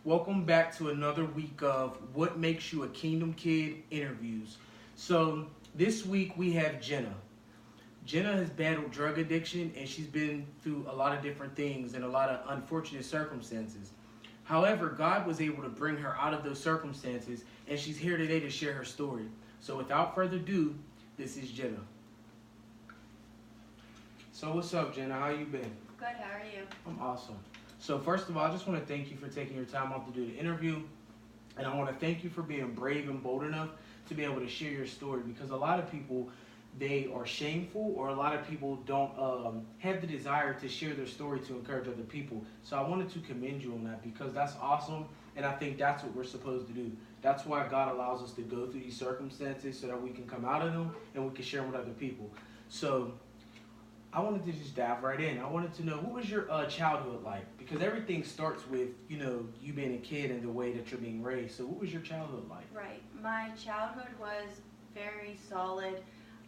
Welcome back to another week of What Makes You a Kingdom Kid interviews. So, this week we have Jenna. Jenna has battled drug addiction and she's been through a lot of different things and a lot of unfortunate circumstances. However, God was able to bring her out of those circumstances and she's here today to share her story. So, without further ado, this is Jenna. So, what's up, Jenna? How you been? Good, how are you? I'm awesome. So first of all, I just want to thank you for taking your time off to do the interview. And I want to thank you for being brave and bold enough to be able to share your story, because a lot of people, they are shameful, or a lot of people don't have the desire to share their story to encourage other people. So I wanted to commend you on that, because that's awesome. And I think that's what we're supposed to do. That's why God allows us to go through these circumstances so that we can come out of them and we can share them with other people. So I wanted to just dive right in. I wanted to know, what was your childhood like? Because everything starts with, you being a kid and the way that you're being raised. So what was your childhood like? Right. My childhood was very solid.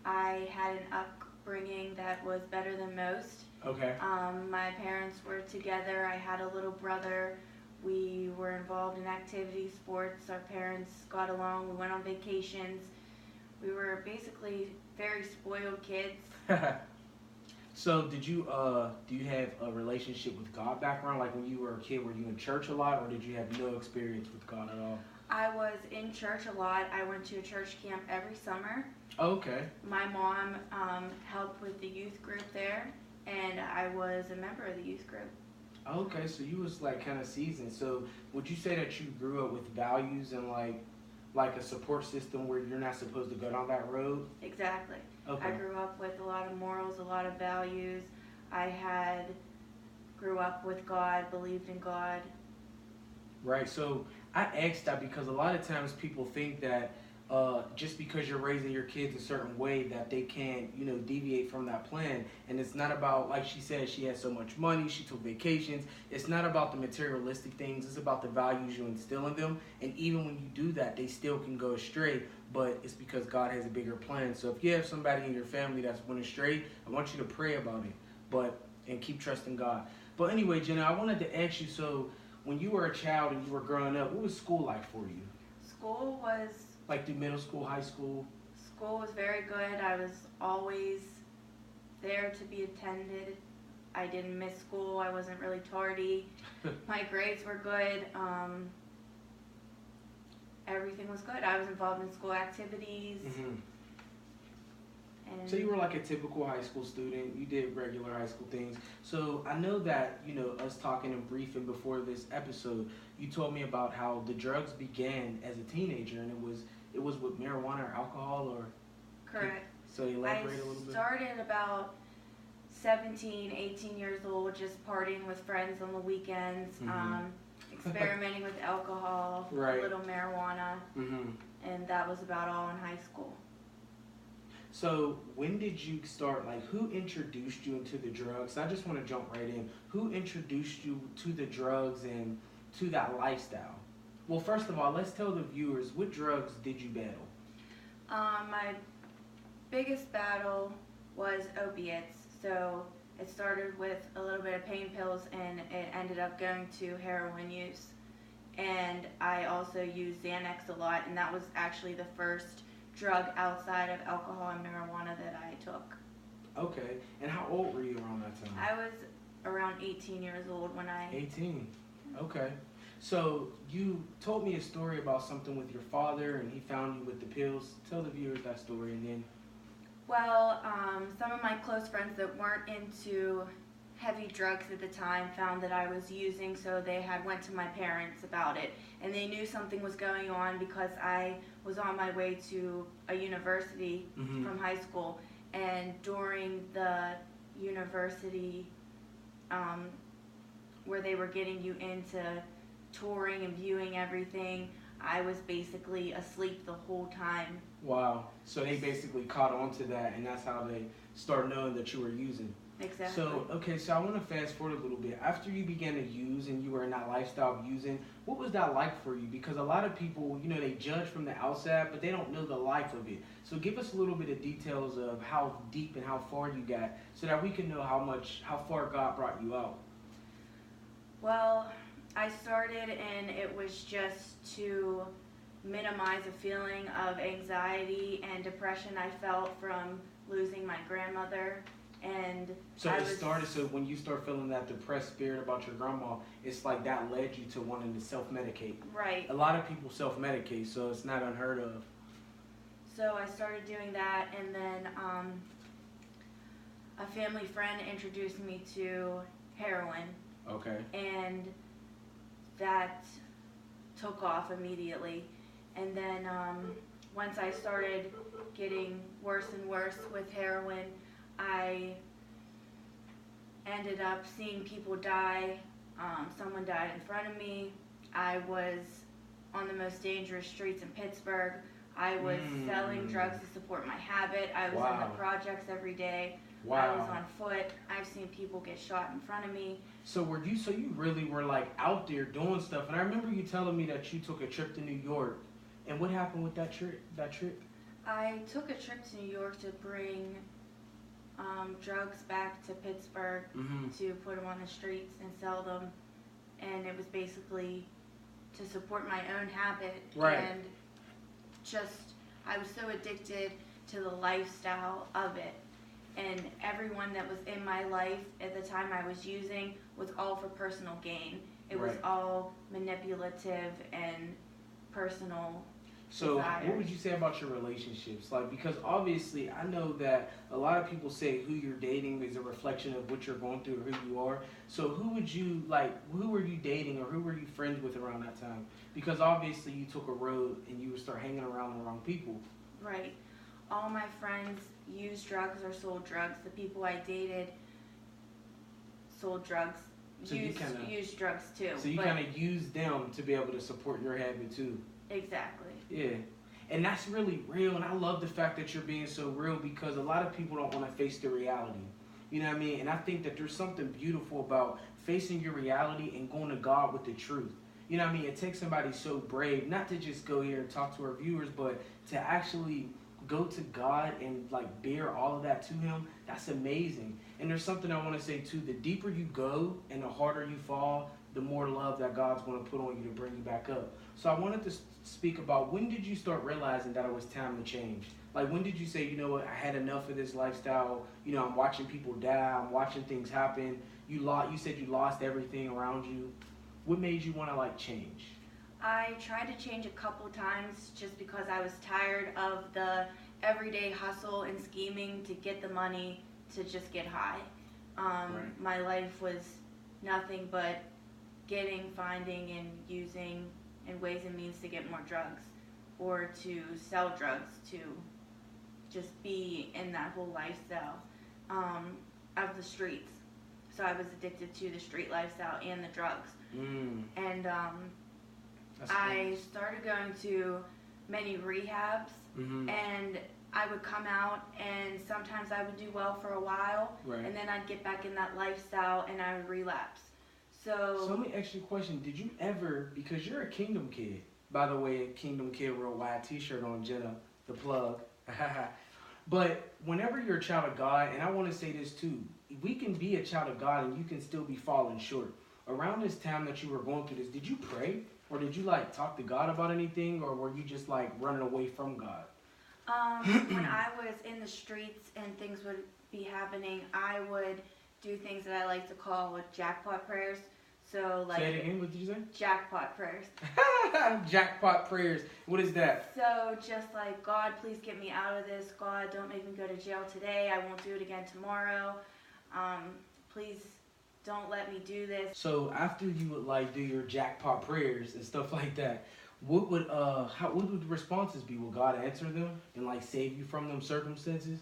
I had an upbringing that was better than most. Okay. My parents were together. I had a little brother. We were involved in activity, sports. Our parents got along. We went on vacations. We were basically very spoiled kids. So do you have a relationship with God background? Like when you were a kid, were you in church a lot, or did you have no experience with God at all? I was in church a lot. I went to a church camp every summer. Okay. My mom helped with the youth group there, and I was a member of the youth group. Okay, so you was like kind of seasoned. So would you say that you grew up with values and like a support system where you're not supposed to go down that road? Exactly. Okay. I grew up with a lot of morals, a lot of values. I grew up with God, believed in God. Right. So I asked that because a lot of times people think that just because you're raising your kids a certain way that they can't, deviate from that plan. And it's not about, like she said, she had so much money, she took vacations. It's not about the materialistic things. It's about the values you instill in them. And even when you do that, they still can go astray. But it's because God has a bigger plan. So if you have somebody in your family that's went astray, I want you to pray about it, and keep trusting God. But anyway, Jenna, I wanted to ask you, so when you were a child and you were growing up, what was school like for you? School was... Like through middle school, high school? School was very good. I was always there to be attended. I didn't miss school. I wasn't really tardy. My grades were good. Everything was good. I was involved in school activities. Mm-hmm. And so you were like a typical high school student. You did regular high school things. So I know that, us talking and briefing before this episode, you told me about how the drugs began as a teenager, and it was with marijuana or alcohol, or? Correct. So elaborate a little bit. I started about 17, 18 years old, just partying with friends on the weekends, experimenting with alcohol, right. A little marijuana, and that was about all in high school. So when did you start, who introduced you into the drugs? I just want to jump right in. Who introduced you to the drugs and to that lifestyle? Well, first of all, let's tell the viewers, what drugs did you battle? My biggest battle was opiates. So it started with a little bit of pain pills, and it ended up going to heroin use. And I also used Xanax a lot, and that was actually the first drug outside of alcohol and marijuana that I took. Okay. And how old were you around that time? I was around 18 years old when I... 18. Okay. So you told me a story about something with your father, and he found you with the pills. Tell the viewers that story, and then... Well, some of my close friends that weren't into heavy drugs at the time found that I was using, so they had went to my parents about it, and they knew something was going on because I was on my way to a university from high school, and during the university where they were getting you into touring and viewing everything, I was basically asleep the whole time. Wow. So they basically caught on to that, and that's how they started knowing that you were using. Exactly. So, okay, so I want to fast forward a little bit. After you began to use and you were in that lifestyle of using, what was that like for you? Because a lot of people, they judge from the outside, but they don't know the life of it. So give us a little bit of details of how deep and how far you got so that we can know how far God brought you out. Well, I started, and it was just to minimize a feeling of anxiety and depression I felt from losing my grandmother. And So I it was, started, so when you start feeling that depressed spirit about your grandma, it's like that led you to wanting to self-medicate. right. A lot of people self-medicate, so it's not unheard of. So I started doing that, and then a family friend introduced me to heroin, Okay. and that took off immediately. And then once I started getting worse and worse with heroin, I ended up seeing people die. Someone died in front of me. I was on the most dangerous streets in Pittsburgh. I was selling drugs to support my habit. I was in the projects every day. I was on foot. I've seen people get shot in front of me. So you really were like out there doing stuff. And I remember you telling me that you took a trip to New York. And what happened with that trip? I took a trip to New York to bring drugs back to Pittsburgh to put them on the streets and sell them. And it was basically to support my own habit. Right. And I was so addicted to the lifestyle of it. And everyone that was in my life at the time I was using was all for personal gain. It was all manipulative and personal. So desire. what would you say about your relationships? Like, because obviously I know that a lot of people say who you're dating is a reflection of what you're going through or who you are. So who were you dating or who were you friends with around that time? Because obviously you took a road and you would start hanging around the wrong people. Right. All my friends used drugs or sold drugs. The people I dated sold drugs. So used drugs too. So you kind of used them to be able to support your habit too. Exactly. Yeah. And that's really real. And I love the fact that you're being so real because a lot of people don't want to face the reality. You know what I mean? And I think that there's something beautiful about facing your reality and going to God with the truth. You know what I mean? It takes somebody so brave, not to just go here and talk to our viewers, but to actually go to God and like bear all of that to Him. That's amazing. And there's something I want to say too. The deeper you go and the harder you fall, the more love that God's going to put on you to bring you back up. So I wanted to speak about, when did you start realizing that it was time to change? Like, when did you say, you know what, I had enough of this lifestyle. You know, I'm watching people die. I'm watching things happen. You said you lost everything around you. What made you want to like change? I tried to change a couple times just because I was tired of the everyday hustle and scheming to get the money to just get high. My life was nothing but getting, finding, and using and ways and means to get more drugs or to sell drugs, to just be in that whole lifestyle of the streets. So I was addicted to the street lifestyle and the drugs. And I started going to many rehabs, and I would come out, and sometimes I would do well for a while, and then I'd get back in that lifestyle and I would relapse. So let me ask you a question. Did you ever, because you're a Kingdom kid, by the way, Kingdom Kid Worldwide t-shirt on, Jenna, the plug. But whenever you're a child of God, and I want to say this too, we can be a child of God and you can still be falling short. Around this time that you were going through this, did you pray? Or did you like talk to God about anything? Or were you just like running away from God? When I was in the streets and things would be happening, I would do things that I like to call jackpot prayers. So like, say it again, what did you say? Jackpot prayers. Jackpot prayers. What is that? So just like, God, please get me out of this. God, don't make me go to jail today. I won't do it again tomorrow. Please don't let me do this. So after you would like do your jackpot prayers and stuff like that, what would the responses be? Would God answer them and like save you from them circumstances?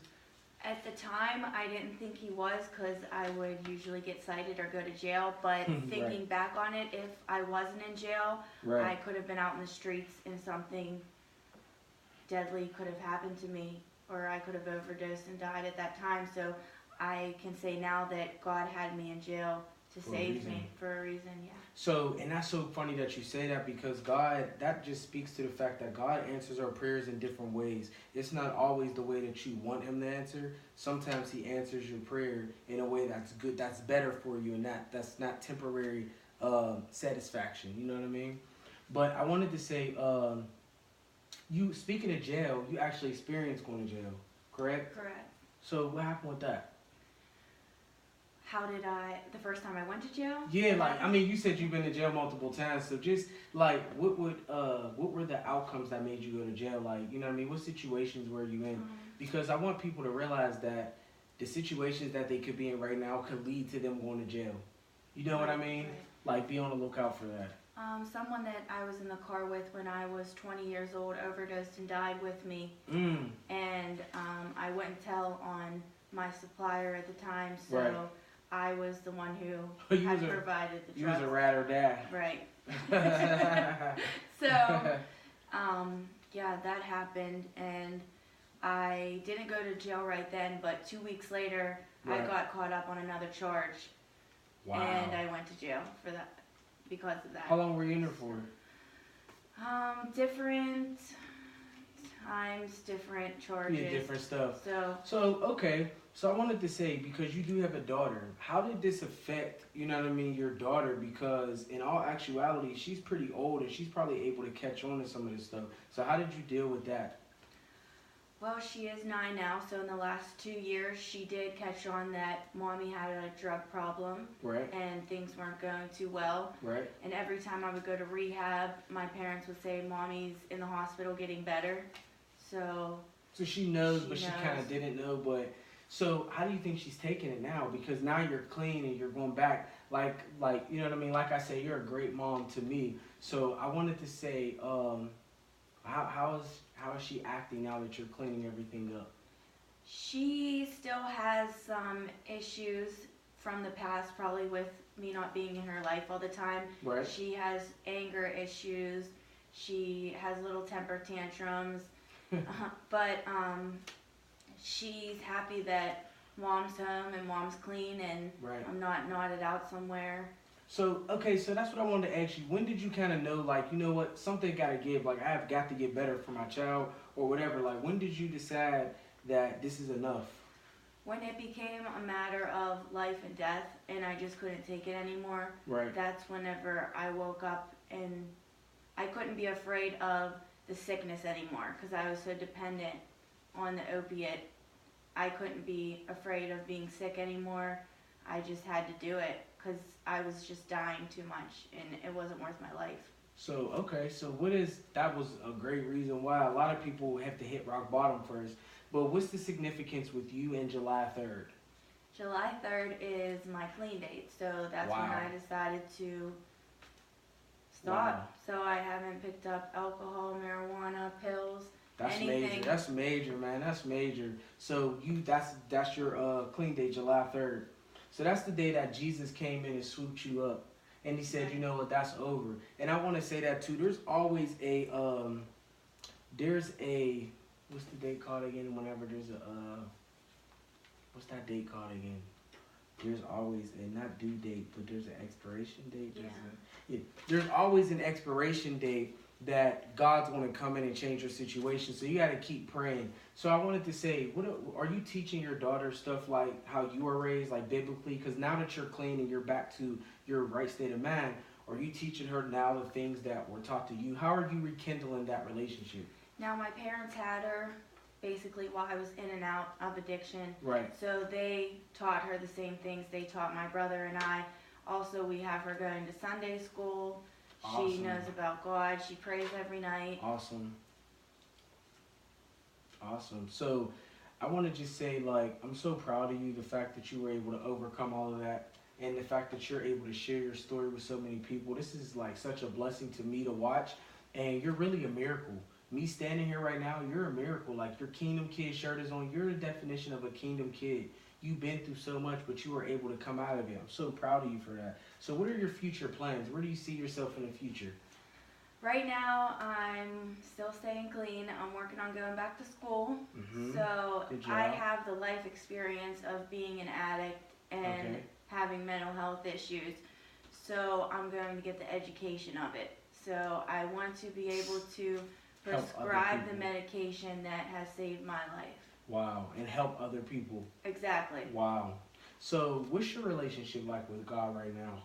At the time, I didn't think He was, because I would usually get cited or go to jail. But thinking back on it, if I wasn't in jail, I could have been out in the streets and something deadly could have happened to me, or I could have overdosed and died at that time. So I can say now that God had me in jail to save me for a reason, yeah. So, and that's so funny that you say that, because God, that just speaks to the fact that God answers our prayers in different ways. It's not always the way that you want Him to answer. Sometimes He answers your prayer in a way that's good, that's better for you, and that's not temporary satisfaction. You know what I mean? But I wanted to say, you speaking of jail, you actually experienced going to jail, correct? Correct. So what happened with that? How did the first time I went to jail? Yeah, like I mean, you said you've been to jail multiple times, so just like what were the outcomes that made you go to jail? Like, you know what I mean? What situations were you in? Because I want people to realize that the situations that they could be in right now could lead to them going to jail. You know what I mean? Right. Like, be on the lookout for that. Someone that I was in the car with when I was 20 years old overdosed and died with me. And I wouldn't tell on my supplier at the time, so Right. I was the one who had provided the drugs. You was a rat or dad. Right. So, yeah, that happened, and I didn't go to jail right then, but 2 weeks later, I Right. got caught up on another charge, Wow. and I went to jail for that, because of that. How long were you in there for? Different times, different charges. Yeah, different stuff. So, okay. So I wanted to say, because you do have a daughter, how did this affect, you know what I mean, your daughter? Because in all actuality, she's pretty old and she's probably able to catch on to some of this stuff. So how did you deal with that? well, she is 9 now, so in the last 2 years, she did catch on that mommy had a drug problem. Right. And things weren't going too well. Right. And every time I would go to rehab, my parents would say, Mommy's in the hospital getting better. So she knows, but she she kind knows. of didn't know. But so how do you think she's taking it now? Because now you're clean and you're going back. Like you know what I mean? Like I say, you're a great mom to me. So I wanted to say, how is she acting now that you're cleaning everything up? she still has some issues from the past, probably with me not being in her life all the time. Right. She has anger issues. She has little temper tantrums. But she's happy that mom's home and mom's clean and Right. I'm not knotted out somewhere. So, okay, so that's what I wanted to ask you. When did you kind of know, like, you know what, something got to give, like, I have got to get better for my child or whatever. Like, when did you decide that this is enough? When it became a matter of life and death and I just couldn't take it anymore, Right. that's whenever I woke up and I couldn't be afraid of the sickness anymore because I was so dependent on the opiate. I couldn't be afraid of being sick anymore. I just had to do it because I was just dying too much and it wasn't worth my life. So, okay, so that was a great reason why a lot of people have to hit rock bottom first. But what's the significance with you and July 3rd? July 3rd is my clean date, so that's when Wow. I decided to stop. Wow. So I haven't picked up alcohol, marijuana, pills, That's anything. major. That's major, man. That's major. So that's your clean day, July 3rd. So that's the day that Jesus came in and swooped you up, and he said, you know what, that's over. And I want to say that too. There's always what's the date called again? Whenever there's what's that date called again? There's always a not due date, but there's an expiration date. There's always an expiration date that God's going to come in and change your situation. So you got to keep praying. So I wanted to say, are you teaching your daughter stuff like how you were raised, like biblically? Because now that you're clean and you're back to your right state of mind, are you teaching her now the things that were taught to you? How are you rekindling that relationship? Now my parents had her basically while I was in and out of addiction. Right. So they taught her the same things they taught my brother and I. Also, we have her going to Sunday school. Awesome. She knows about God. She prays every night. Awesome. So I want to just say, like, I'm so proud of you, the fact that you were able to overcome all of that and the fact that you're able to share your story with so many people. This is like such a blessing to me to watch, and you're really a miracle. Me standing here right now, you're a miracle. Like, your Kingdom Kid shirt is on. You're the definition of a Kingdom Kid. You've been through so much, but you were able to come out of it. I'm so proud of you for that. So what are your future plans? Where do you see yourself in the future? Right now, I'm still staying clean. I'm working on going back to school. Mm-hmm. So Good job. I have the life experience of being an addict and having mental health issues. So I'm going to get the education of it. So I want to be able to Help prescribe other the people. medication that has saved my life. Wow, and help other people. Exactly. Wow. So what's your relationship like with God right now?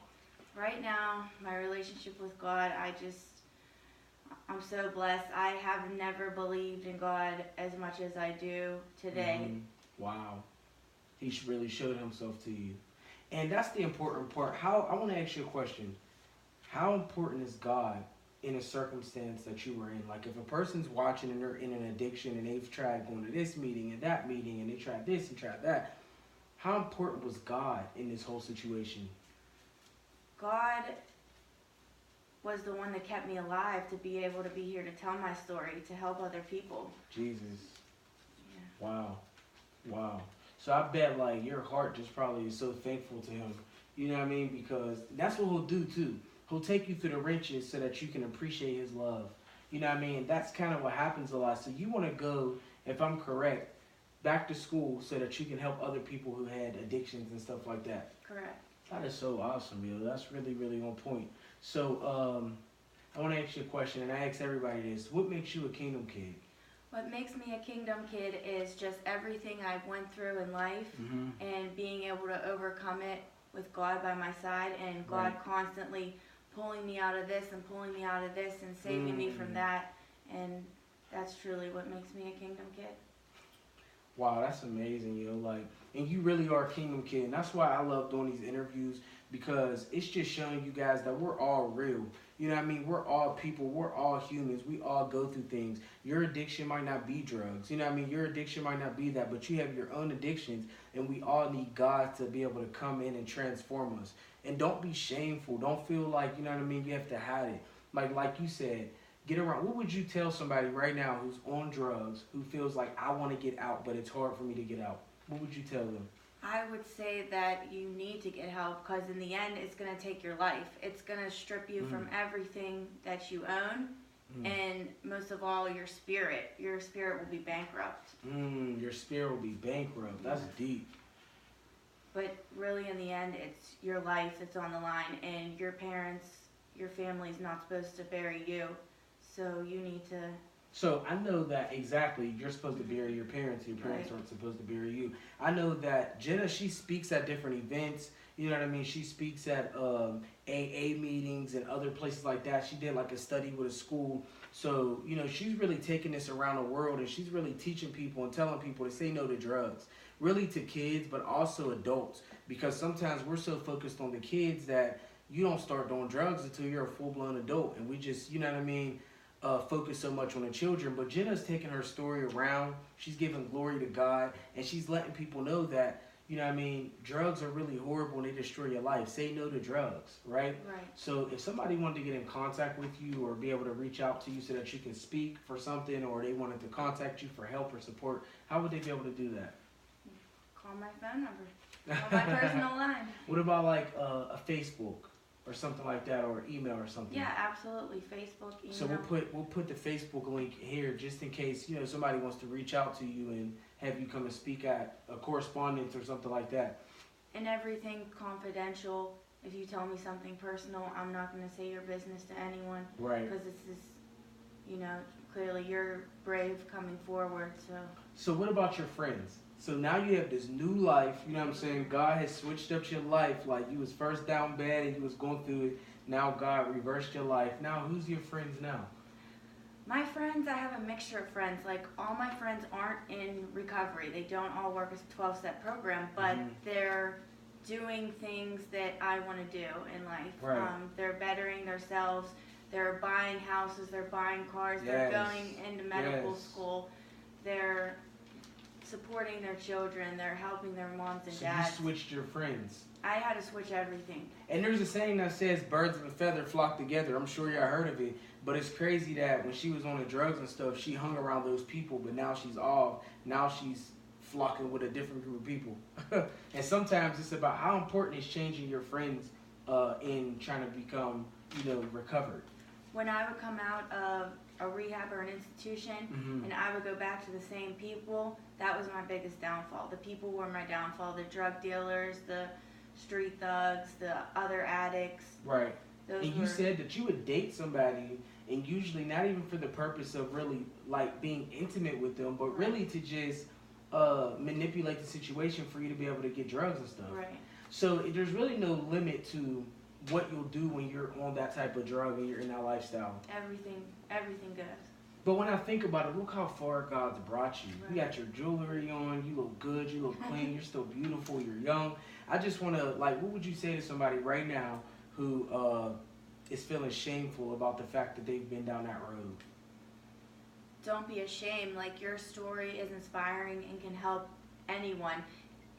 Right now, my relationship with God, I'm so blessed. I have never believed in God as much as I do today. Wow. He really showed himself to you. And that's the important part. I want to ask you a question. How important is God in a circumstance that you were in? Like if a person's watching and they're in an addiction and they've tried going to this meeting and that meeting and they tried this and tried that, how important was God in this whole situation? God was the one that kept me alive to be able to be here to tell my story, to help other people. Jesus. Yeah. Wow. Wow. So I bet like your heart just probably is so thankful to him. You know what I mean? Because that's what he'll do too. He'll take you through the wrenches so that you can appreciate his love. You know what I mean? That's kind of what happens a lot. So you want to go, if I'm correct, back to school so that you can help other people who had addictions and stuff like that. Correct. That is so awesome, yo. That's really, really on point. So I want to ask you a question, and I ask everybody this. What makes you a kingdom kid? What makes me a kingdom kid is just everything I've went through in life and being able to overcome it with God by my side and God constantly pulling me out of this and pulling me out of this and saving me from that. And that's truly what makes me a kingdom kid. Wow, that's amazing, yo. Like, and you really are a kingdom kid. And that's why I love doing these interviews, because it's just showing you guys that we're all real. You know what I mean? We're all people. We're all humans. We all go through things. Your addiction might not be drugs. You know what I mean? Your addiction might not be that, but you have your own addictions, and we all need God to be able to come in and transform us. And don't be shameful. Don't feel like, you know what I mean, you have to hide it. Like you said, get around. What would you tell somebody right now who's on drugs, who feels like, I want to get out, but it's hard for me to get out? What would you tell them? I would say that you need to get help, because in the end, it's going to take your life. It's going to strip you from everything that you own, and most of all, your spirit. Your spirit will be bankrupt. Your spirit will be bankrupt. That's deep. But really, in the end, it's your life that's on the line, and your parents, your family's not supposed to bury you, so you need to... So I know that exactly you're supposed to bury your parents. Your parents aren't supposed to bury you. I know that Jenna, she speaks at different events. You know what I mean? She speaks at AA meetings and other places like that. She did like a study with a school. So, you know, she's really taking this around the world, and she's really teaching people and telling people to say no to drugs. Really to kids, but also adults. Because sometimes we're so focused on the kids that you don't start doing drugs until you're a full-blown adult. And we just, you know what I mean, focus so much on the children. But Jenna's taking her story around. She's giving glory to God, and she's letting people know that, you know what I mean, drugs are really horrible and they destroy your life. Say no to drugs, right? Right. So if somebody wanted to get in contact with you or be able to reach out to you so that you can speak for something, or they wanted to contact you for help or support, how would they be able to do that? Call my phone number. Call my personal line. What about like a Facebook or something like that, or email or something? Yeah, absolutely. Facebook, email. So we'll put the Facebook link here just in case, you know, somebody wants to reach out to you and have you come and speak at a correspondence or something like that. And everything confidential. If you tell me something personal, I'm not going to say your business to anyone. Right. Because this is, you know, clearly you're brave coming forward. So what about your friends? So now you have this new life, you know what I'm saying? God has switched up your life. Like you was first down bad and you was going through it. Now God reversed your life. Now who's your friends now? My friends, I have a mixture of friends. Like all my friends aren't in recovery. They don't all work as a 12-step program, but they're doing things that I want to do in life. Right. They're bettering themselves. They're buying houses. They're buying cars. They're going into medical school. They're supporting their children. They're helping their moms and dads. So you switched your friends. I had to switch everything. And there's a saying that says birds of a feather flock together. I'm sure y'all heard of it. But it's crazy that when she was on the drugs and stuff, she hung around those people, but now she's off. Now she's flocking with a different group of people. And sometimes it's about how important is changing your friends in trying to become, you know, recovered. When I would come out of a rehab or an institution and I would go back to the same people, that was my biggest downfall. The people were my downfall. The drug dealers, the street thugs, the other addicts. Right. And you said that you would date somebody, and usually not even for the purpose of really like being intimate with them, but really to just manipulate the situation for you to be able to get drugs and stuff. Right. So there's really no limit to what you'll do when you're on that type of drug and you're in that lifestyle. Everything goes. But when I think about it, look how far God's brought you. Right. You got your jewelry on, you look good, you look clean, you're still beautiful, you're young. I just want to, like, what would you say to somebody right now who is feeling shameful about the fact that they've been down that road? Don't be ashamed. Like, your story is inspiring and can help anyone.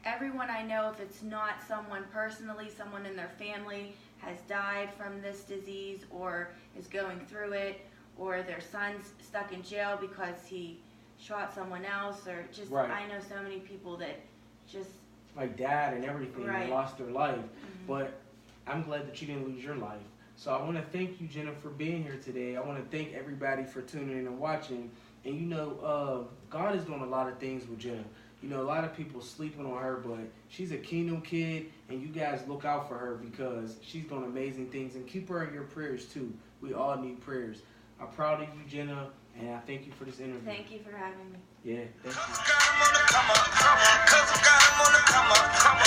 Everyone I know, if it's not someone personally, someone in their family has died from this disease or is going through it, or their son's stuck in jail because he shot someone else, or just, Right. I know so many people that just, Like dad and everything, Right. they lost their life. Mhm. But I'm glad that you didn't lose your life. So I want to thank you, Jenna, for being here today. I want to thank everybody for tuning in and watching. And you know, God is doing a lot of things with Jenna. You know, a lot of people sleeping on her, but she's a Kingdom kid, and you guys look out for her because she's doing amazing things. And keep her in your prayers, too. We all need prayers. I'm proud of you, Jenna, and I thank you for this interview. thank you for having me. Yeah, thank you. Cause God, I'm on the come up.